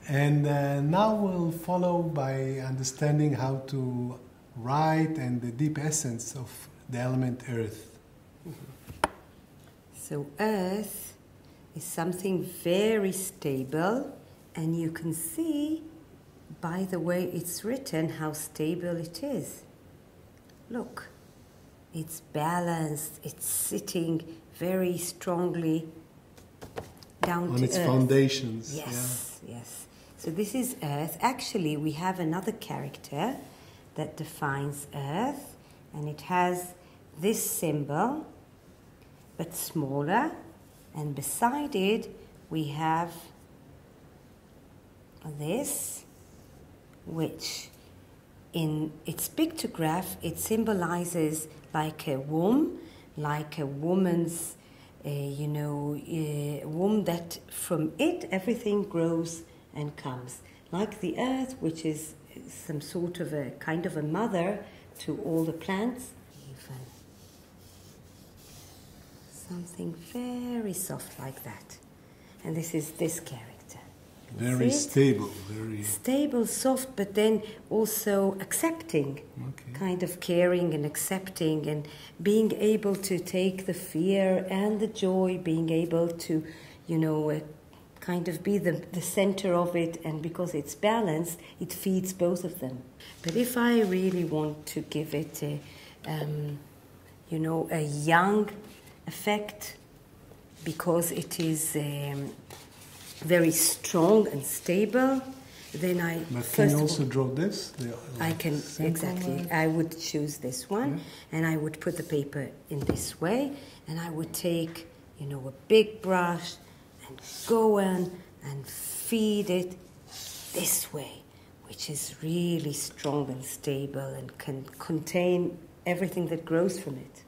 And now we'll follow by understanding how to write and the deep essence of the element earth. So earth is something very stable, and you can see by the way it's written how stable it is. Look, it's balanced, it's sitting very strongly down on to its earth. Foundations. Yes, yeah. Yes. So this is earth. Actually, we have another character that defines earth, and it has this symbol, but smaller, and beside it we have this, which in its pictograph it symbolizes like a womb, like a woman's, womb that from it everything grows and comes. Like the earth, which is some sort of a kind of a mother to all the plants. Even something very soft like that. And this is this character. Very stable, very stable, soft, but then also accepting, kind of caring and accepting, and being able to take the fear and the joy, being able to, kind of be the center of it, and because it's balanced, it feeds both of them. But if I really want to give it a young effect, because it is very strong and stable, then But can you also draw this? I can, exactly. I would choose this one, and I would put the paper in this way, and I would take, a big brush and go in and feed it this way, which is really strong and stable and can contain everything that grows from it.